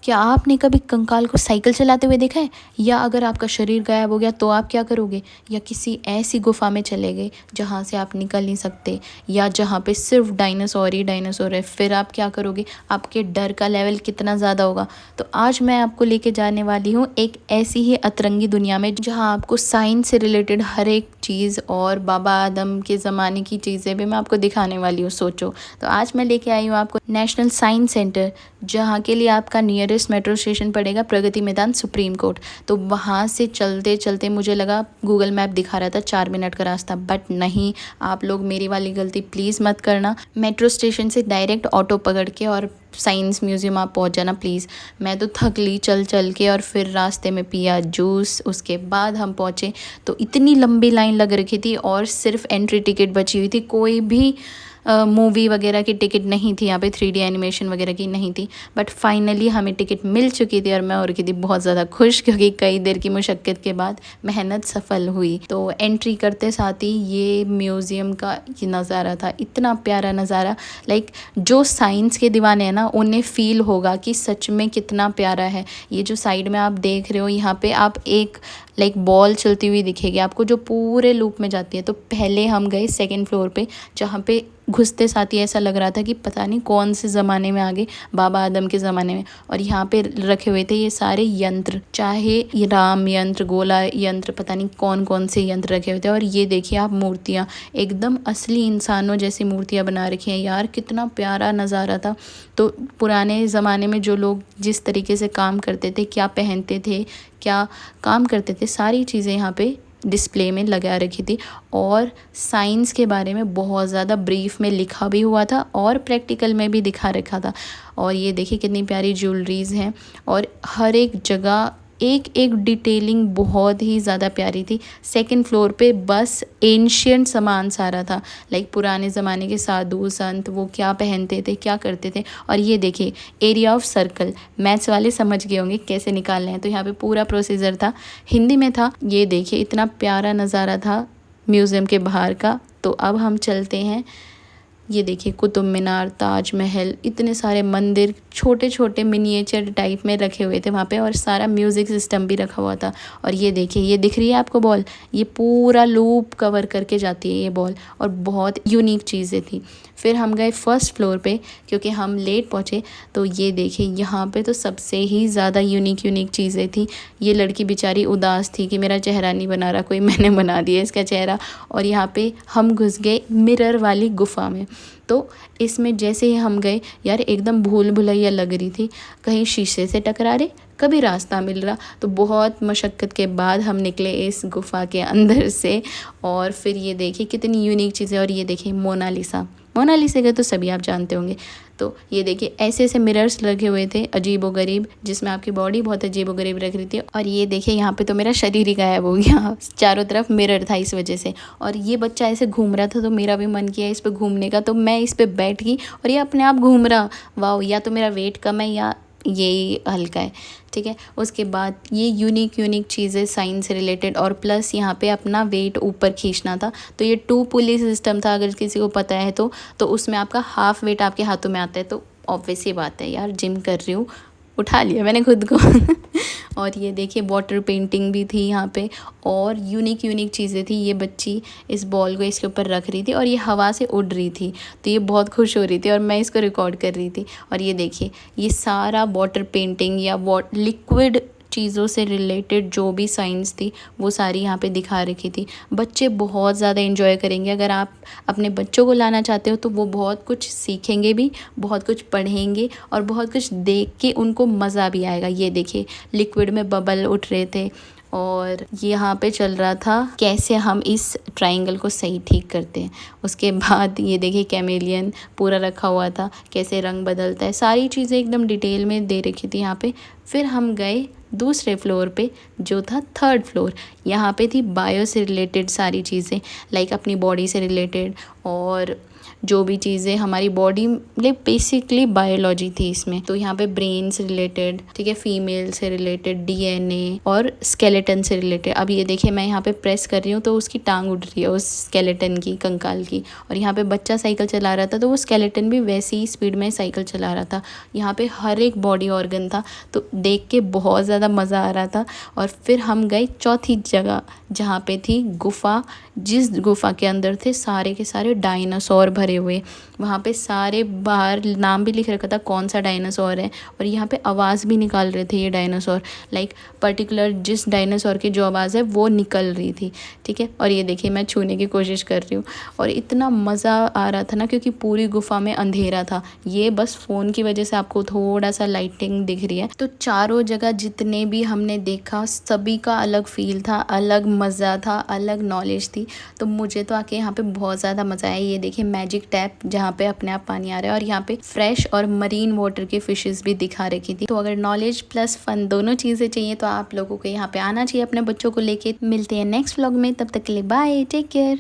क्या आपने कभी कंकाल को साइकिल चलाते हुए देखा है? या अगर आपका शरीर गायब हो गया तो आप क्या करोगे? या किसी ऐसी गुफा में चले गए जहाँ से आप निकल नहीं सकते, या जहाँ पे सिर्फ डायनासोर ही डायनासोर है, फिर आप क्या करोगे? आपके डर का लेवल कितना ज़्यादा होगा। तो आज मैं आपको लेके जाने वाली हूँ एक ऐसी ही अतरंगी दुनिया में जहाँ आपको साइंस से रिलेटेड हर एक चीज़ और बाबा आदम के ज़माने की चीज़ें भी मैं आपको दिखाने वाली हूँ। सोचो, तो आज मैं लेके आई हूँ आपको नेशनल साइंस सेंटर, जहाँ के लिए आपका नियरेस्ट मेट्रो स्टेशन पड़ेगा प्रगति मैदान सुप्रीम कोर्ट। तो वहाँ से चलते चलते मुझे लगा गूगल मैप दिखा रहा था 4 मिनट का रास्ता, बट नहीं, आप लोग मेरी वाली गलती प्लीज़ मत करना। मेट्रो स्टेशन से डायरेक्ट ऑटो पकड़ के और साइंस म्यूज़ियम आप पहुँच जाना प्लीज़। मैं तो थक ली चल चल के, और फिर रास्ते में पिया जूस। उसके बाद हम पहुँचे तो इतनी लंबी लाइन लग रखी थी और सिर्फ एंट्री टिकट बची हुई थी। कोई भी मूवी वगैरह की टिकट नहीं थी यहाँ पे, 3D एनिमेशन वगैरह की नहीं थी। बट फाइनली हमें टिकट मिल चुकी थी और मैं हो रखी थी बहुत ज़्यादा खुश, क्योंकि कई देर की मुशक्क़त के बाद मेहनत सफल हुई। तो एंट्री करते साथ ही ये म्यूज़ियम का ये नज़ारा था, इतना प्यारा नज़ारा। लाइक जो साइंस के दीवाने हैं ना, उन्हें फ़ील होगा कि सच में कितना प्यारा है। ये जो साइड में आप देख रहे हो, यहाँ पे आप एक बॉल चलती हुई दिखेगी आपको, जो पूरे लूप में जाती है। तो पहले हम गए सेकंड फ्लोर पे, जहाँ पे घुसते साथ ही ऐसा लग रहा था कि पता नहीं कौन से ज़माने में आ गए, बाबा आदम के ज़माने में। और यहाँ पे रखे हुए थे ये सारे यंत्र, चाहे ये राम यंत्र, गोला यंत्र, पता नहीं कौन कौन से यंत्र रखे हुए थे। और ये देखिए आप मूर्तियाँ, एकदम असली इंसानों जैसी मूर्तियाँ बना रखी हैं। यार कितना प्यारा नज़ारा था। तो पुराने ज़माने में जो लोग जिस तरीके से काम करते थे, क्या पहनते थे, क्या काम करते थे, सारी चीज़ें यहाँ पे डिस्प्ले में लगा रखी थी। और साइंस के बारे में बहुत ज़्यादा ब्रीफ में लिखा भी हुआ था और प्रैक्टिकल में भी दिखा रखा था। और ये देखिए कितनी प्यारी ज्वेलरीज़ हैं, और हर एक जगह एक एक डिटेलिंग बहुत ही ज़्यादा प्यारी थी। सेकंड फ्लोर पे बस एंशियंट सामान सारा था, लाइक पुराने ज़माने के साधु संत वो क्या पहनते थे, क्या करते थे। और ये देखिए एरिया ऑफ सर्कल, मैथ्स वाले समझ गए होंगे कैसे निकालने हैं। तो यहाँ पे पूरा प्रोसीजर था, हिंदी में था। ये देखिए इतना प्यारा नज़ारा था म्यूज़ियम के बाहर का। तो अब हम चलते हैं। ये देखिए कुतुब मीनार, ताजमहल, इतने सारे मंदिर छोटे छोटे मिनिएचर टाइप में रखे हुए थे वहाँ पे, और सारा म्यूज़िक सिस्टम भी रखा हुआ था। और ये देखिए, ये दिख रही है आपको बॉल, ये पूरा लूप कवर करके जाती है ये बॉल, और बहुत यूनिक चीज़ें थी। फिर हम गए फर्स्ट फ्लोर पे, क्योंकि हम लेट पहुँचे। तो ये देखिए यहाँ पे तो सबसे ही ज़्यादा यूनिक चीज़ें थी। ये लड़की बेचारी उदास थी कि मेरा चेहरा नहीं बना रहा कोई, मैंने बना दिया इसका चेहरा। और यहाँ पे हम घुस गए मिरर वाली गुफा में। तो इसमें जैसे ही हम गए, यार एकदम भूल भुलैया लग रही थी, कहीं शीशे से टकरा रहे, कभी रास्ता मिल रहा। तो बहुत मशक्क़त के बाद हम निकले इस गुफ़ा के अंदर से। और फिर ये देखिए कितनी यूनिक चीज़ें। और ये देखिए मोनालिसा, मोनालिसा का तो सभी आप जानते होंगे। तो ये देखिए ऐसे ऐसे मिरर्स लगे हुए थे अजीब व गरीब, जिसमें आपकी बॉडी बहुत अजीब व गरीब लग रही थी। और ये देखिए यहाँ पे तो मेरा शरीर ही गायब हो गया, चारों तरफ मिरर था इस वजह से। और ये बच्चा ऐसे घूम रहा था, तो मेरा भी मन किया इस पे घूमने का, तो मैं इस पे बैठ गई और ये अपने आप घूम रहा। वाह, या तो मेरा वेट कम है या यही हल्का है, ठीक है। उसके बाद ये यूनिक चीज़ें साइंस से रिलेटेड, और प्लस यहाँ पे अपना वेट ऊपर खींचना था। तो ये 2 पुली सिस्टम था, अगर किसी को पता है तो उसमें आपका हाफ वेट आपके हाथों में आता है। तो ऑब्वियस ही बात है यार, जिम कर रही हूँ, उठा लिया मैंने खुद को। और ये देखिए वाटर पेंटिंग भी थी यहाँ पे, और यूनिक चीज़ें थी। ये बच्ची इस बॉल को इसके ऊपर रख रही थी और ये हवा से उड़ रही थी, तो ये बहुत खुश हो रही थी और मैं इसको रिकॉर्ड कर रही थी। और ये देखिए ये सारा वाटर पेंटिंग या लिक्विड चीज़ों से रिलेटेड जो भी साइंस थी वो सारी यहाँ पे दिखा रखी थी। बच्चे बहुत ज़्यादा एंजॉय करेंगे। अगर आप अपने बच्चों को लाना चाहते हो तो वो बहुत कुछ सीखेंगे भी, बहुत कुछ पढ़ेंगे, और बहुत कुछ देख के उनको मज़ा भी आएगा। ये देखिए लिक्विड में बबल उठ रहे थे, और यहाँ पे चल रहा था कैसे हम इस ट्रायंगल को सही ठीक करते हैं। उसके बाद ये देखिए कैमेलियन पूरा रखा हुआ था, कैसे रंग बदलता है, सारी चीज़ें एकदम डिटेल में दे रखी थी यहाँ पे। फिर हम गए दूसरे फ्लोर पे, जो था थर्ड फ्लोर। यहाँ पे थी बायो से रिलेटेड सारी चीज़ें, लाइक अपनी बॉडी से रिलेटेड, और जो भी चीज़ें हमारी बॉडी मतलब बेसिकली बायोलॉजी थी इसमें। तो यहाँ पे ब्रेन से रिलेटेड, ठीक है, फीमेल से रिलेटेड, डीएनए और स्केलेटन से रिलेटेड। अब ये देखिए मैं यहाँ पे प्रेस कर रही हूँ तो उसकी टांग उड़ रही है उस स्केलेटन की, कंकाल की। और यहाँ पे बच्चा साइकिल चला रहा था तो वो स्केलेटन भी वैसी ही स्पीड में साइकिल चला रहा था। यहाँ पे हर एक बॉडी ऑर्गन था, तो देख के बहुत ज़्यादा मज़ा आ रहा था। और फिर हम गए चौथी जगह जहाँ पे थी गुफ़ा, जिस गुफ़ा के अंदर थे सारे के सारे डायनासोर भरे हुए। वहाँ पे सारे बाहर नाम भी लिख रखा था कौन सा डायनासोर है, और यहाँ पे आवाज़ भी निकाल रहे थे ये डायनासोर, लाइक पर्टिकुलर जिस डायनासोर की जो आवाज़ है वो निकल रही थी, ठीक है। और ये देखिए मैं छूने की कोशिश कर रही हूँ और इतना मज़ा आ रहा था ना, क्योंकि पूरी गुफ़ा में अंधेरा था। ये बस फ़ोन की वजह से आपको थोड़ा सा लाइटिंग दिख रही है। तो चारों जगह जितने भी हमने देखा सभी का अलग फील था, अलग मज़ा था, अलग नॉलेज थी। तो मुझे तो आके यहाँ पे बहुत ज़्यादा मज़ा आया। ये देखिए मैजिक टैप जहाँ पे अपने आप पानी आ रहा है, और यहाँ पे फ्रेश और मरीन वाटर की फिशेस भी दिखा रखी थी। तो अगर नॉलेज प्लस फन दोनों चीज़ें चाहिए तो आप लोगों को यहाँ पे आना चाहिए अपने बच्चों को लेके। मिलते हैं नेक्स्ट व्लॉग में, तब तक के लिए बाय, टेक केयर।